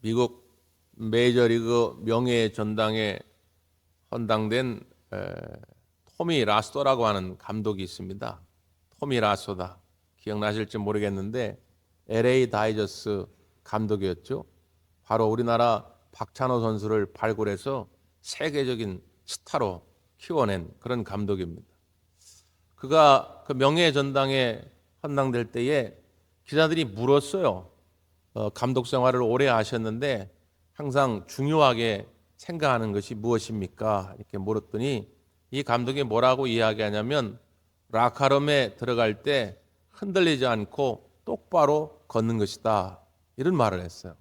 미국 메이저리그 명예 전당에 헌당된 토미 라소라고 하는 감독이 있습니다. 토미 라소다. 기억나실지 모르겠는데 LA 다이저스 감독이었죠. 바로 우리나라 박찬호 선수를 발굴해서 세계적인 스타로 키워낸 그런 감독입니다. 그가 그 명예 전당에 헌당될 때에 기자들이 물었어요. 감독 생활을 오래 하셨는데 항상 중요하게 생각하는 것이 무엇입니까? 이렇게 물었더니 이 감독이 뭐라고 이야기하냐면 라카룸에 들어갈 때 흔들리지 않고 똑바로 걷는 것이다. 이런 말을 했어요.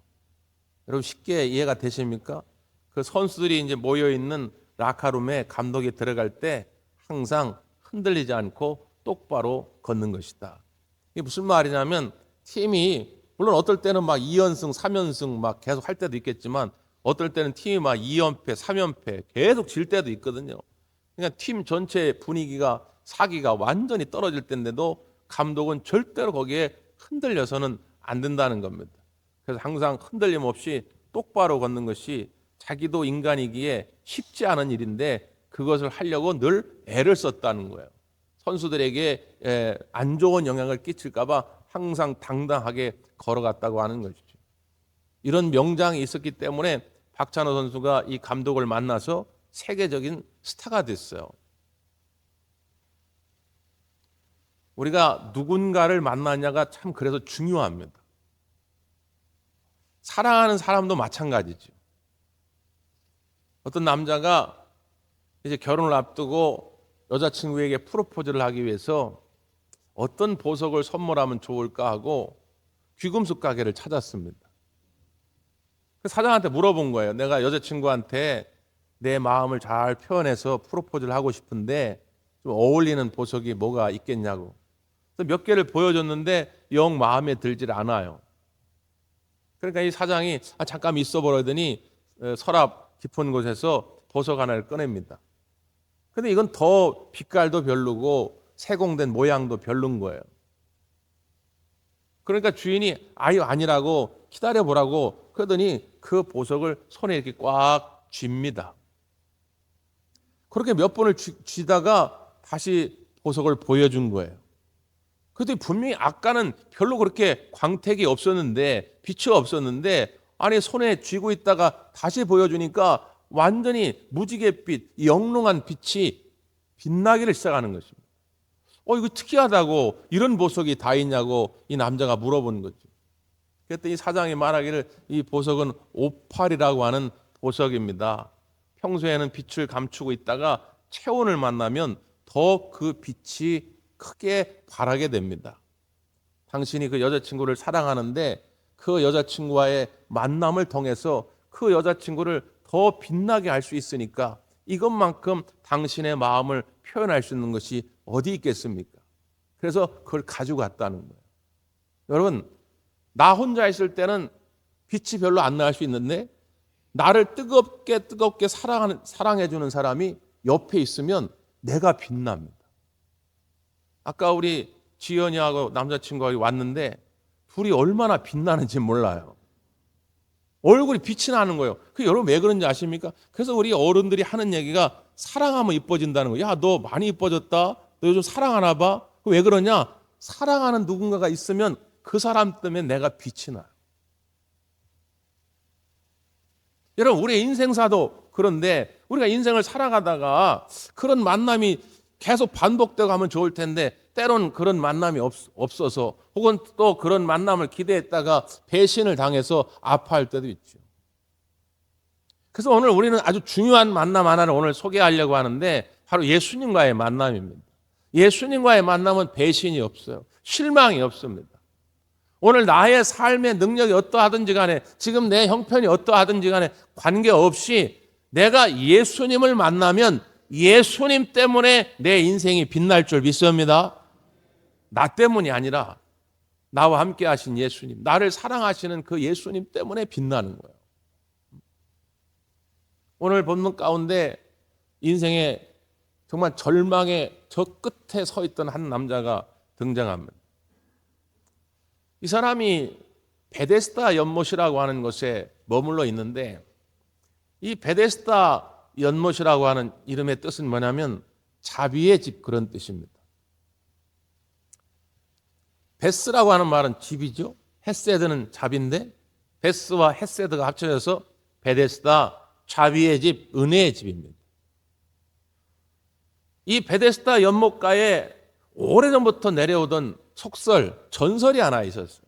여러분 쉽게 이해가 되십니까? 그 선수들이 이제 모여 있는 라카룸에 감독이 들어갈 때 항상 흔들리지 않고 똑바로 걷는 것이다. 이게 무슨 말이냐면 팀이 물론 어떨 때는 막 2연승, 3연승 막 계속 할 때도 있겠지만 어떨 때는 팀이 막 2연패, 3연패 계속 질 때도 있거든요. 그러니까 팀 전체 분위기가 사기가 완전히 떨어질 때인데도 감독은 절대로 거기에 흔들려서는 안 된다는 겁니다. 그래서 항상 흔들림 없이 똑바로 걷는 것이 자기도 인간이기에 쉽지 않은 일인데 그것을 하려고 늘 애를 썼다는 거예요. 선수들에게 안 좋은 영향을 끼칠까 봐 항상 당당하게 걸어갔다고 하는 것이죠. 이런 명장이 있었기 때문에 박찬호 선수가 이 감독을 만나서 세계적인 스타가 됐어요. 우리가 누군가를 만나냐가 참 그래서 중요합니다. 사랑하는 사람도 마찬가지죠. 어떤 남자가 이제 결혼을 앞두고 여자친구에게 프로포즈를 하기 위해서 어떤 보석을 선물하면 좋을까 하고 귀금속 가게를 찾았습니다. 사장한테 물어본 거예요. 내가 여자친구한테 내 마음을 잘 표현해서 프로포즈를 하고 싶은데 좀 어울리는 보석이 뭐가 있겠냐고. 몇 개를 보여줬는데 영 마음에 들질 않아요. 그러니까 이 사장이 잠깐 있어 보려더니 서랍 깊은 곳에서 보석 하나를 꺼냅니다. 근데 이건 더 빛깔도 별로고 세공된 모양도 별론 거예요. 그러니까 주인이 아니라고 기다려보라고 그러더니 그 보석을 손에 이렇게 꽉 쥡니다. 그렇게 몇 번을 쥐다가 다시 보석을 보여준 거예요. 그런데 분명히 아까는 별로 그렇게 광택이 없었는데 빛이 없었는데 아니 손에 쥐고 있다가 다시 보여주니까 완전히 무지갯빛, 영롱한 빛이 빛나기를 시작하는 것입니다. 이거 특이하다고 이런 보석이 다 있냐고 이 남자가 물어보는 거죠. 그랬더니 사장이 말하기를 이 보석은 오팔이라고 하는 보석입니다. 평소에는 빛을 감추고 있다가 체온을 만나면 더 그 빛이 크게 발하게 됩니다. 당신이 그 여자친구를 사랑하는데 그 여자친구와의 만남을 통해서 그 여자친구를 더 빛나게 할 수 있으니까 이것만큼 당신의 마음을 표현할 수 있는 것이 어디 있겠습니까? 그래서 그걸 가지고 갔다는 거예요. 여러분, 나 혼자 있을 때는 빛이 별로 안 날 수 있는데 나를 뜨겁게 사랑해주는 사람이 옆에 있으면 내가 빛납니다. 아까 우리 지연이하고 남자친구하고 왔는데 둘이 얼마나 빛나는지 몰라요. 얼굴이 빛이 나는 거예요. 여러분 왜 그런지 아십니까? 그래서 우리 어른들이 하는 얘기가 사랑하면 이뻐진다는 거예요. 야, 너 많이 이뻐졌다. 너 요즘 사랑하나 봐. 왜 그러냐? 사랑하는 누군가가 있으면 그 사람 때문에 내가 빛이 나요. 여러분 우리의 인생사도 그런데 우리가 인생을 살아가다가 그런 만남이 계속 반복되고 가면 좋을 텐데 때론 그런 만남이 없어서 혹은 또 그런 만남을 기대했다가 배신을 당해서 아파할 때도 있죠. 그래서 오늘 우리는 아주 중요한 만남 하나를 오늘 소개하려고 하는데 바로 예수님과의 만남입니다. 예수님과의 만남은 배신이 없어요. 실망이 없습니다. 오늘 나의 삶의 능력이 어떠하든지 간에 지금 내 형편이 어떠하든지 간에 관계없이 내가 예수님을 만나면 예수님 때문에 내 인생이 빛날 줄 믿습니다. 나 때문이 아니라 나와 함께 하신 예수님, 나를 사랑하시는 그 예수님 때문에 빛나는 거예요. 오늘 본문 가운데 인생의 정말 절망의 저 끝에 서 있던 한 남자가 등장합니다. 이 사람이 베데스다 연못이라고 하는 곳에 머물러 있는데 이 베데스다 연못이라고 하는 이름의 뜻은 뭐냐면 자비의 집, 그런 뜻입니다. 베스라고 하는 말은 집이죠. 헤세드는 자비인데 베스와 헤세드가 합쳐져서 베데스다, 자비의 집, 은혜의 집입니다. 이 베데스다 연못가에 오래전부터 내려오던 속설, 전설이 하나 있었어요.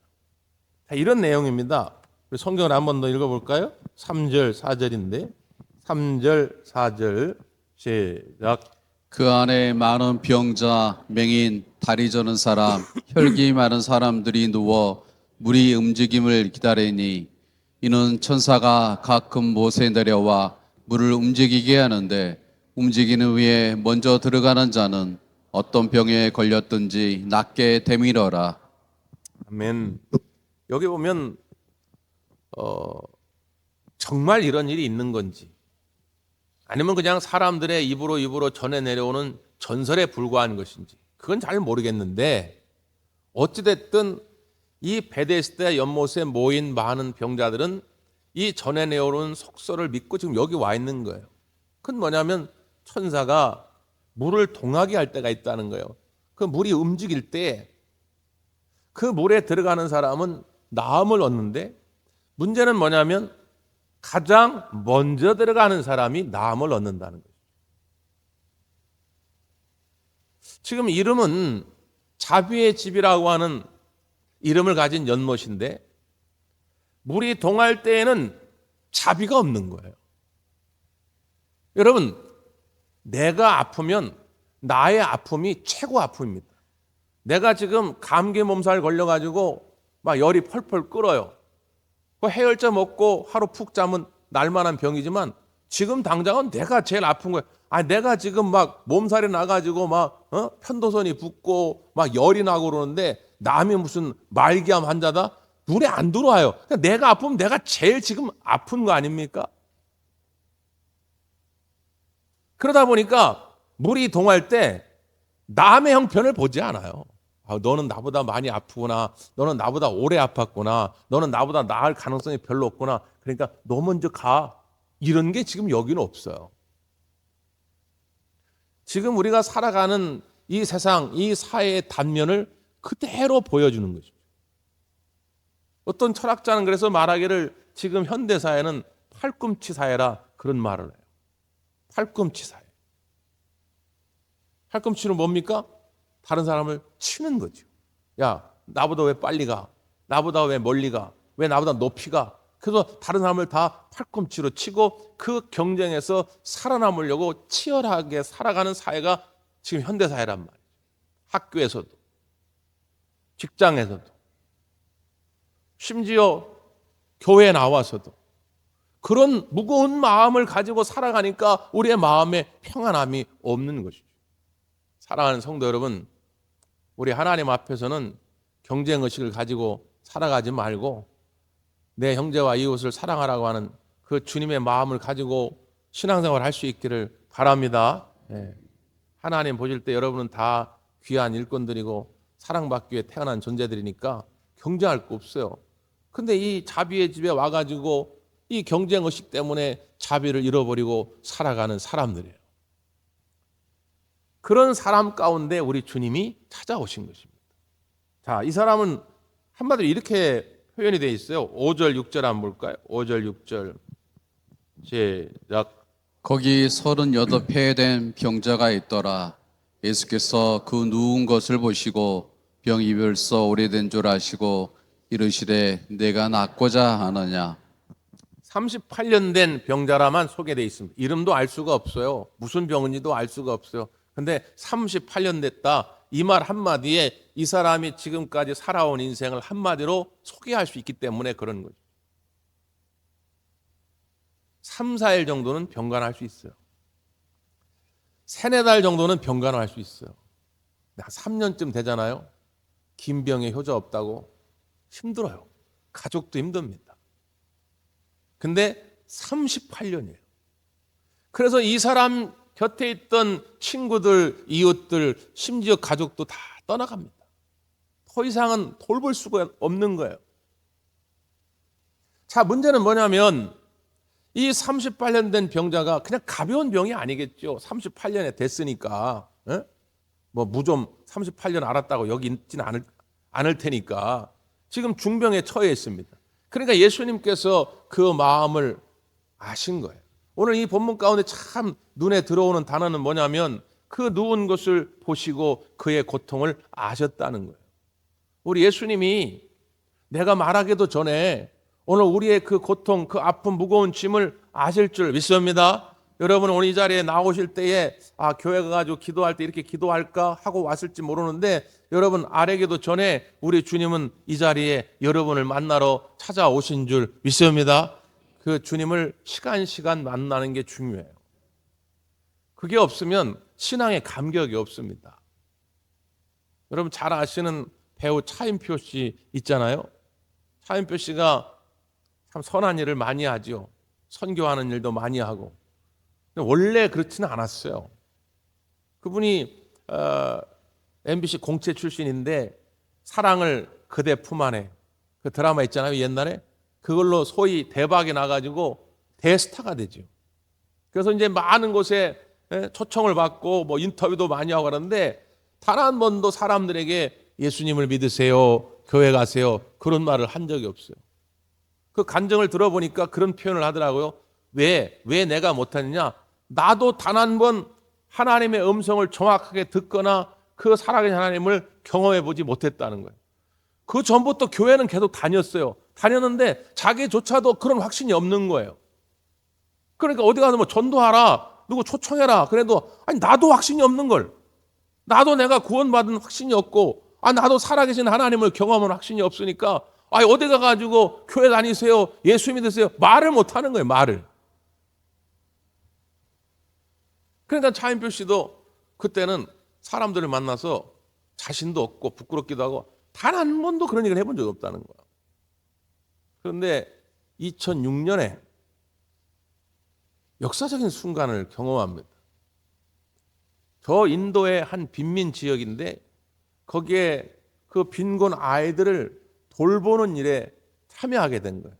이런 내용입니다. 성경을 한 번 더 읽어볼까요? 3절, 4절인데 3절, 4절 시작. 그 안에 많은 병자, 맹인, 다리 저는 사람, 혈기 많은 사람들이 누워 물이 움직임을 기다리니 이는 천사가 가끔 못에 내려와 물을 움직이게 하는데 움직이는 위에 먼저 들어가는 자는 어떤 병에 걸렸든지 낫게 되밀어라. 아멘. 여기 보면 정말 이런 일이 있는 건지 아니면 그냥 사람들의 입으로 전해 내려오는 전설에 불과한 것인지 그건 잘 모르겠는데 어찌됐든 이 베데스다 연못에 모인 많은 병자들은 이 전해 내려오는 속설을 믿고 지금 여기 와 있는 거예요. 그건 뭐냐면 천사가 물을 동하게 할 때가 있다는 거예요. 그 물이 움직일 때 그 물에 들어가는 사람은 나음을 얻는데 문제는 뭐냐면 가장 먼저 들어가는 사람이 나음을 얻는다는 거죠. 지금 이름은 자비의 집이라고 하는 이름을 가진 연못인데 물이 동할 때에는 자비가 없는 거예요. 여러분, 내가 아프면 나의 아픔이 최고 아픔입니다. 내가 지금 감기 몸살 걸려가지고 막 열이 펄펄 끓어요. 그 해열제 먹고 하루 푹 자면 날만한 병이지만 지금 당장은 내가 제일 아픈 거예요. 내가 지금 막 몸살이 나가지고 막 편도선이 붓고 막 열이 나고 그러는데 남이 무슨 말기암 환자다? 눈에 안 들어와요. 그러니까 내가 아프면 내가 제일 지금 아픈 거 아닙니까? 그러다 보니까 물이 동할 때 남의 형편을 보지 않아요. 너는 나보다 많이 아프구나. 너는 나보다 오래 아팠구나. 너는 나보다 나을 가능성이 별로 없구나. 그러니까 너 먼저 가. 이런 게 지금 여기는 없어요. 지금 우리가 살아가는 이 세상, 이 사회의 단면을 그대로 보여주는 거죠. 어떤 철학자는 그래서 말하기를 지금 현대사회는 팔꿈치 사회라 그런 말을 해요. 팔꿈치 사회. 팔꿈치는 뭡니까? 다른 사람을 치는 거죠. 야, 나보다 왜 빨리 가? 나보다 왜 멀리 가? 왜 나보다 높이 가? 그래서 다른 사람을 다 팔꿈치로 치고 그 경쟁에서 살아남으려고 치열하게 살아가는 사회가 지금 현대사회란 말이에요. 학교에서도, 직장에서도, 심지어 교회에 나와서도 그런 무거운 마음을 가지고 살아가니까 우리의 마음에 평안함이 없는 것이죠. 사랑하는 성도 여러분, 우리 하나님 앞에서는 경쟁의식을 가지고 살아가지 말고 내 형제와 이웃을 사랑하라고 하는 그 주님의 마음을 가지고 신앙생활을 할 수 있기를 바랍니다. 하나님 보실 때 여러분은 다 귀한 일꾼들이고 사랑받기 위해 태어난 존재들이니까 경쟁할 거 없어요. 근데 이 자비의 집에 와가지고 이 경쟁의식 때문에 자비를 잃어버리고 살아가는 사람들이에요. 그런 사람 가운데 우리 주님이 찾아오신 것입니다. 자, 이 사람은 한마디로 이렇게 표현이 되어 있어요. 5절, 6절 한번 볼까요? 5절, 6절 시작. 거기 38회 된 병자가 있더라. 예수께서 그 누운 것을 보시고 병이 벌써 오래된 줄 아시고 이르시되 내가 낫고자 하느냐. 38년 된 병자라만 소개되어 있습니다. 이름도 알 수가 없어요. 무슨 병인지도 알 수가 없어요. 근데 38년 됐다. 이 말 한마디에 이 사람이 지금까지 살아온 인생을 한마디로 소개할 수 있기 때문에 그런 거죠. 3, 4일 정도는 병간할 수 있어요. 3, 4달 정도는 병간할 수 있어요. 3년쯤 되잖아요. 긴 병에 효자 없다고 힘들어요. 가족도 힘듭니다. 근데 38년이에요. 그래서 이 사람 곁에 있던 친구들, 이웃들, 심지어 가족도 다 떠나갑니다. 더 이상은 돌볼 수가 없는 거예요. 자, 문제는 뭐냐면 이 38년 된 병자가 그냥 가벼운 병이 아니겠죠. 38년에 됐으니까. 에? 뭐 무좀 38년 알았다고 여기 있지는 않을 테니까 지금 중병에 처해 있습니다. 그러니까 예수님께서 그 마음을 아신 거예요. 오늘 이 본문 가운데 참 눈에 들어오는 단어는 뭐냐면 그 누운 것을 보시고 그의 고통을 아셨다는 거예요. 우리 예수님이 내가 말하기도 전에 오늘 우리의 그 고통, 그 아픈 무거운 짐을 아실 줄 믿습니다. 여러분 오늘 이 자리에 나오실 때에 교회 가가지고 기도할 때 이렇게 기도할까 하고 왔을지 모르는데 여러분 아래기도 전에 우리 주님은 이 자리에 여러분을 만나러 찾아오신 줄 믿습니다. 그 주님을 시간 만나는 게 중요해요. 그게 없으면 신앙의 감격이 없습니다. 여러분 잘 아시는 배우 차인표 씨 있잖아요. 차인표 씨가 참 선한 일을 많이 하죠. 선교하는 일도 많이 하고. 원래 그렇지는 않았어요. 그분이 MBC 공채 출신인데 사랑을 그대 품 안에 그 드라마 있잖아요. 옛날에 그걸로 소위 대박이 나가지고 대스타가 되죠. 그래서 이제 많은 곳에 초청을 받고 뭐 인터뷰도 많이 하고 그러는데 단 한 번도 사람들에게 예수님을 믿으세요, 교회 가세요 그런 말을 한 적이 없어요. 그 간증을 들어보니까 그런 표현을 하더라고요. 왜 내가 못하느냐? 나도 단 한 번 하나님의 음성을 정확하게 듣거나 그 살아계신 하나님을 경험해 보지 못했다는 거예요. 그 전부터 교회는 계속 다녔는데 자기조차도 그런 확신이 없는 거예요. 그러니까 어디 가서 뭐 전도하라, 누구 초청해라. 그래도 아니 나도 확신이 없는 걸. 나도 내가 구원받은 확신이 없고 나도 살아계신 하나님을 경험한 확신이 없으니까 어디 가가지고 교회 다니세요, 예수 믿으세요 말을 못하는 거예요. 말을. 그러니까 차인표 씨도 그때는 사람들을 만나서 자신도 없고 부끄럽기도 하고 단 한 번도 그런 얘기를 해본 적이 없다는 거야. 그런데 2006년에 역사적인 순간을 경험합니다. 저 인도의 한 빈민 지역인데 거기에 그 빈곤 아이들을 돌보는 일에 참여하게 된 거예요.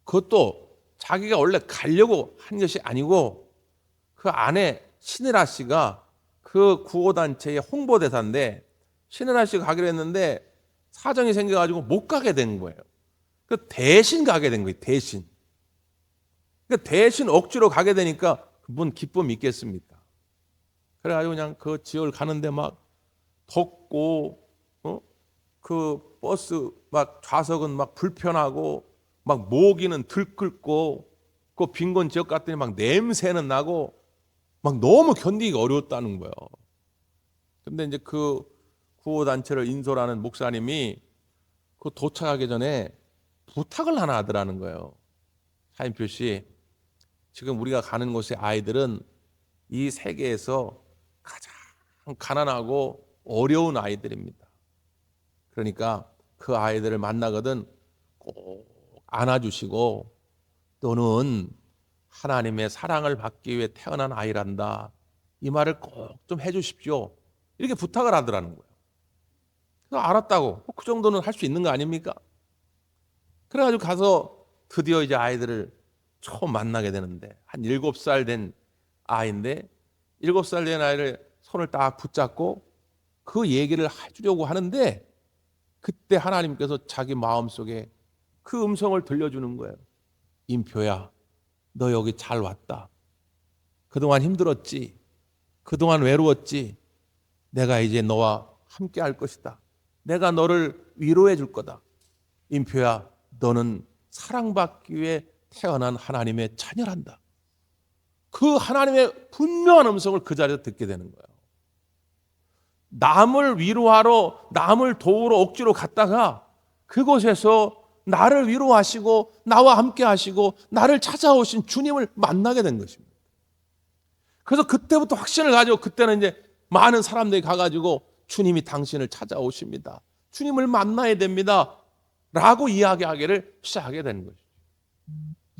그것도 자기가 원래 가려고 한 것이 아니고 그 아내 신혜라 씨가 그 구호단체의 홍보대사인데 신혜라 씨가 가기로 했는데 사정이 생겨가지고 못 가게 된 거예요. 그 대신 가게 된 거예요. 대신. 그러니까 대신 억지로 가게 되니까 뭔 기쁨이 있겠습니까? 그래가지고 그냥 그 지역을 가는데 막 덥고 그 버스 막 좌석은 막 불편하고 막 모기는 들끓고 그 빈곤 지역 갔더니 막 냄새는 나고 막 너무 견디기가 어려웠다는 거예요. 근데 이제 그 구호단체를 인솔하는 목사님이 그 도착하기 전에 부탁을 하나 하더라는 거예요. 차인표 씨, 지금 우리가 가는 곳의 아이들은 이 세계에서 가장 가난하고 어려운 아이들입니다. 그러니까 그 아이들을 만나거든 꼭 안아주시고 너는 하나님의 사랑을 받기 위해 태어난 아이란다. 이 말을 꼭 좀 해주십시오. 이렇게 부탁을 하더라는 거예요. 그래서 알았다고. 그 정도는 할 수 있는 거 아닙니까? 그래가지고 가서 드디어 이제 아이들을 처음 만나게 되는데 한 7살 된 아이인데 7살 된 아이를 손을 딱 붙잡고 그 얘기를 해주려고 하는데 그때 하나님께서 자기 마음속에 그 음성을 들려주는 거예요. 인표야, 너 여기 잘 왔다. 그동안 힘들었지. 그동안 외로웠지. 내가 이제 너와 함께 할 것이다. 내가 너를 위로해 줄 거다. 인표야, 너는 사랑받기 위해 태어난 하나님의 자녀란다. 그 하나님의 분명한 음성을 그 자리에서 듣게 되는 거예요. 남을 위로하러, 남을 도우러 억지로 갔다가 그곳에서 나를 위로하시고 나와 함께 하시고 나를 찾아오신 주님을 만나게 된 것입니다. 그래서 그때부터 확신을 가지고 그때는 이제 많은 사람들이 가가지고 주님이 당신을 찾아오십니다. 주님을 만나야 됩니다. 라고 이야기하기를 시작하게 되는 것이죠.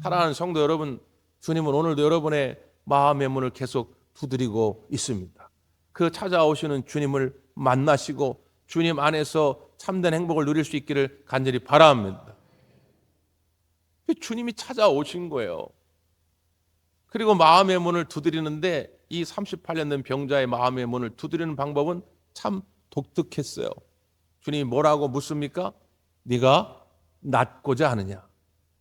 사랑하는 성도 여러분, 주님은 오늘도 여러분의 마음의 문을 계속 두드리고 있습니다. 그 찾아오시는 주님을 만나시고 주님 안에서 참된 행복을 누릴 수 있기를 간절히 바랍니다. 주님이 찾아오신 거예요. 그리고 마음의 문을 두드리는데 이 38년 된 병자의 마음의 문을 두드리는 방법은 참 독특했어요. 주님이 뭐라고 묻습니까? 네가 낫고자 하느냐?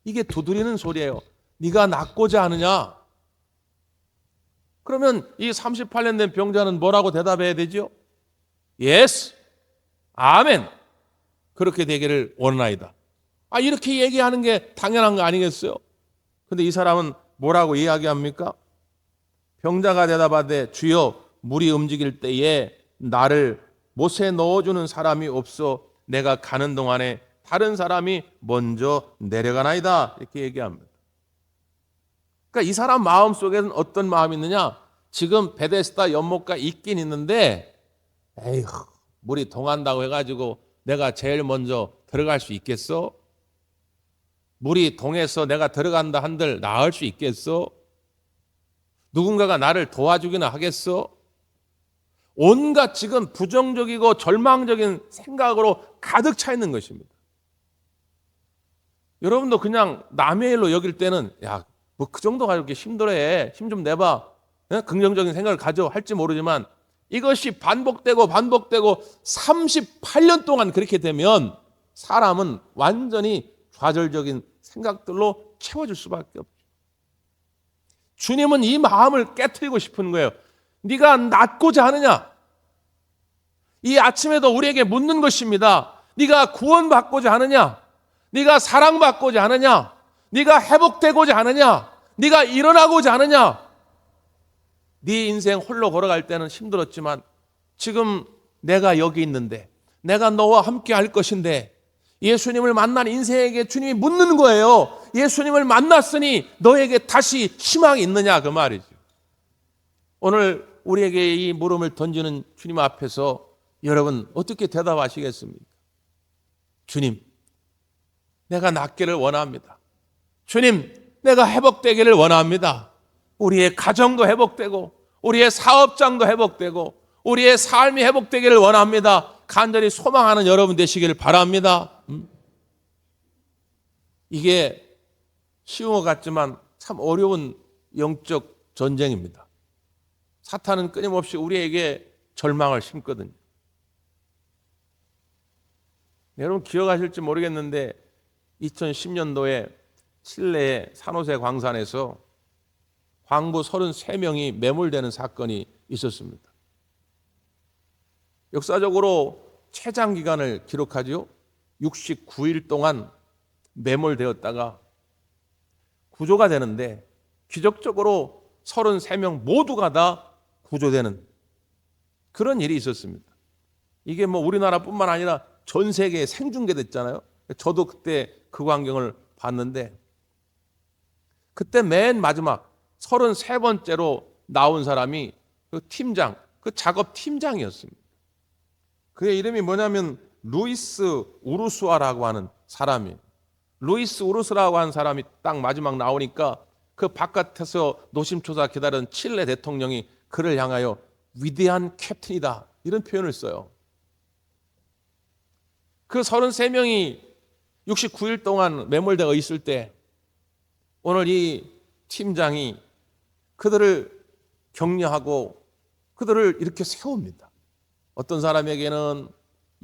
이게 두드리는 소리예요. 네가 낫고자 하느냐? 그러면 이 38년 된 병자는 뭐라고 대답해야 되죠? Yes, 아멘. 그렇게 되기를 원하나이다. 이렇게 얘기하는 게 당연한 거 아니겠어요? 근데 이 사람은 뭐라고 이야기합니까? 병자가 대답하되 주여 물이 움직일 때에 나를 못에 넣어주는 사람이 없어 내가 가는 동안에 다른 사람이 먼저 내려가나이다. 이렇게 얘기합니다. 그러니까 이 사람 마음속에는 어떤 마음이 있느냐? 지금 베데스다 연못가 있긴 있는데 에휴 물이 동한다고 해가지고 내가 제일 먼저 들어갈 수 있겠어? 물이 동해서 내가 들어간다 한들 나을 수 있겠어? 누군가가 나를 도와주기나 하겠어? 온갖 지금 부정적이고 절망적인 생각으로 가득 차 있는 것입니다. 여러분도 그냥 남의 일로 여길 때는 야, 뭐 그 정도가 이렇게 힘들어해. 힘 좀 내봐. 긍정적인 생각을 가져 할지 모르지만 이것이 반복되고 38년 동안 그렇게 되면 사람은 완전히 좌절적인 생각들로 채워질 수밖에 없죠. 주님은 이 마음을 깨트리고 싶은 거예요. 네가 낫고자 하느냐? 이 아침에도 우리에게 묻는 것입니다. 네가 구원받고자 하느냐? 네가 사랑받고자 하느냐? 네가 회복되고자 하느냐? 네가 일어나고자 하느냐? 네 인생 홀로 걸어갈 때는 힘들었지만 지금 내가 여기 있는데 내가 너와 함께 할 것인데 예수님을 만난 인생에게 주님이 묻는 거예요. 예수님을 만났으니 너에게 다시 희망이 있느냐 그 말이죠. 오늘 우리에게 이 물음을 던지는 주님 앞에서 여러분 어떻게 대답하시겠습니까? 주님, 내가 낫기를 원합니다. 주님, 내가 회복되기를 원합니다. 우리의 가정도 회복되고 우리의 사업장도 회복되고 우리의 삶이 회복되기를 원합니다. 간절히 소망하는 여러분 되시기를 바랍니다. 이게 쉬운 것 같지만 참 어려운 영적 전쟁입니다. 사탄은 끊임없이 우리에게 절망을 심거든요. 여러분 기억하실지 모르겠는데 2010년도에 칠레의 산호세 광산에서 광부 33명이 매몰되는 사건이 있었습니다. 역사적으로 최장 기간을 기록하죠. 69일 동안 매몰되었다가 구조가 되는데 기적적으로 33명 모두가 다 구조되는 그런 일이 있었습니다. 이게 뭐 우리나라뿐만 아니라 전 세계에 생중계됐잖아요. 저도 그때 그 광경을 봤는데 그때 맨 마지막 33번째로 나온 사람이 그 팀장, 그 작업 팀장이었습니다. 그의 이름이 뭐냐면 루이스 우르수아라고 하는 사람이에요. 루이스 우르스라고 하는 사람이 딱 마지막 나오니까 그 바깥에서 노심초사 기다리는 칠레 대통령이 그를 향하여 위대한 캡틴이다 이런 표현을 써요. 그 33명이 69일 동안 매몰되어 있을 때 오늘 이 팀장이 그들을 격려하고 그들을 이렇게 세웁니다. 어떤 사람에게는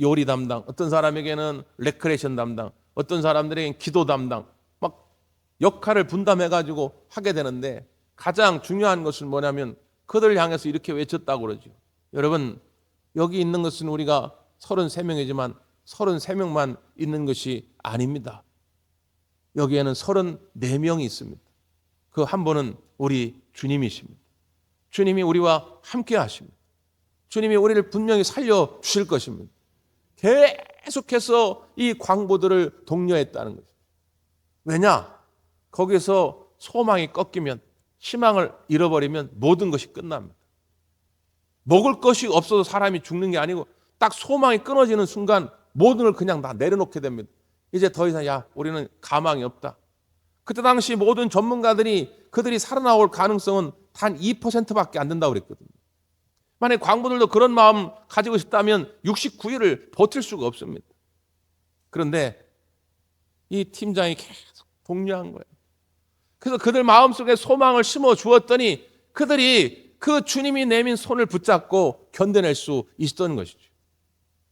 요리 담당, 어떤 사람에게는 레크레이션 담당, 어떤 사람들에게는 기도 담당, 막 역할을 분담해가지고 하게 되는데 가장 중요한 것은 뭐냐면 그들을 향해서 이렇게 외쳤다고 그러죠. 여러분, 여기 있는 것은 우리가 33명이지만 33명만 있는 것이 아닙니다. 여기에는 34명이 있습니다. 그 한 분은 우리 주님이십니다. 주님이 우리와 함께 하십니다. 주님이 우리를 분명히 살려주실 것입니다. 계속해서 이 광부들을 독려했다는 거죠. 왜냐? 거기서 소망이 꺾이면 희망을 잃어버리면 모든 것이 끝납니다. 먹을 것이 없어서 사람이 죽는 게 아니고 딱 소망이 끊어지는 순간 모든 걸 그냥 다 내려놓게 됩니다. 이제 더 이상 우리는 가망이 없다. 그때 당시 모든 전문가들이 그들이 살아나올 가능성은 단 2%밖에 안 된다고 그랬거든요. 만약 광부들도 그런 마음 가지고 싶다면 69일을 버틸 수가 없습니다. 그런데 이 팀장이 계속 독려한 거예요. 그래서 그들 마음속에 소망을 심어 주었더니 그들이 그 주님이 내민 손을 붙잡고 견뎌낼 수 있었던 것이죠.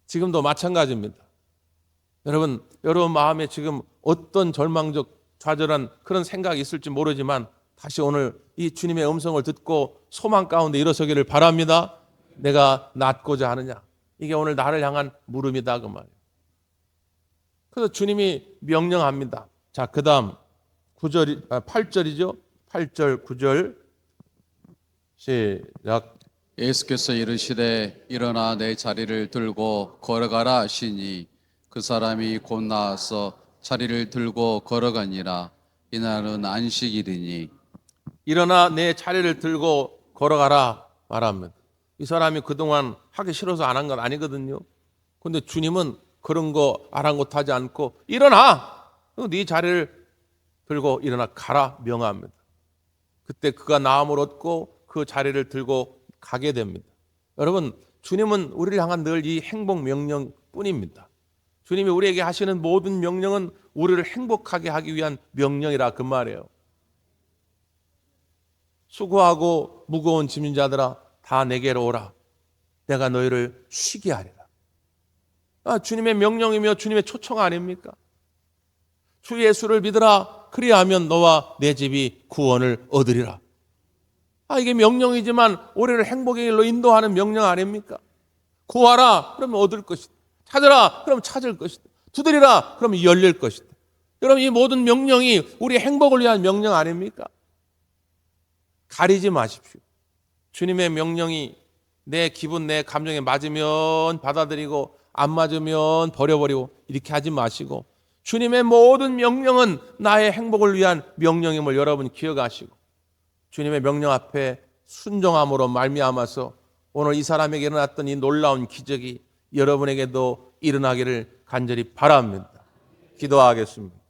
지금도 마찬가지입니다. 여러분 마음에 지금 어떤 절망적 좌절한 그런 생각이 있을지 모르지만 다시 오늘 이 주님의 음성을 듣고 소망 가운데 일어서기를 바랍니다. 내가 낫고자 하느냐. 이게 오늘 나를 향한 물음이다 그 말이에요. 그래서 주님이 명령합니다. 자, 그다음 8절이죠. 8절 9절 시작. 예수께서 이르시되 일어나 내 자리를 들고 걸어가라 하시니 그 사람이 곧 나와서 자리를 들고 걸어가니라. 이날은 안식일이니. 일어나 내 자리를 들고 걸어가라 말합니다. 이 사람이 그동안 하기 싫어서 안 한 건 아니거든요. 그런데 주님은 그런 거 아랑곳하지 않고 일어나! 네 자리를 들고 일어나 가라 명합니다. 그때 그가 나음을 얻고 그 자리를 들고 가게 됩니다. 여러분 주님은 우리를 향한 늘 이 행복 명령뿐입니다. 주님이 우리에게 하시는 모든 명령은 우리를 행복하게 하기 위한 명령이라 그 말이에요. 수고하고 무거운 짐진 자들아 다 내게로 오라. 내가 너희를 쉬게 하리라. 주님의 명령이며 주님의 초청 아닙니까? 주 예수를 믿으라. 그리하면 너와 내 집이 구원을 얻으리라. 이게 명령이지만 우리를 행복의 길로 인도하는 명령 아닙니까? 구하라. 그러면 얻을 것이다. 찾으라. 그럼 찾을 것이다. 두드리라. 그러면 열릴 것이다. 여러분 이 모든 명령이 우리의 행복을 위한 명령 아닙니까? 가리지 마십시오. 주님의 명령이 내 기분, 내 감정에 맞으면 받아들이고 안 맞으면 버려버리고 이렇게 하지 마시고 주님의 모든 명령은 나의 행복을 위한 명령임을 여러분 기억하시고 주님의 명령 앞에 순종함으로 말미암아서 오늘 이 사람에게 일어났던 이 놀라운 기적이 여러분에게도 일어나기를 간절히 바랍니다. 기도하겠습니다.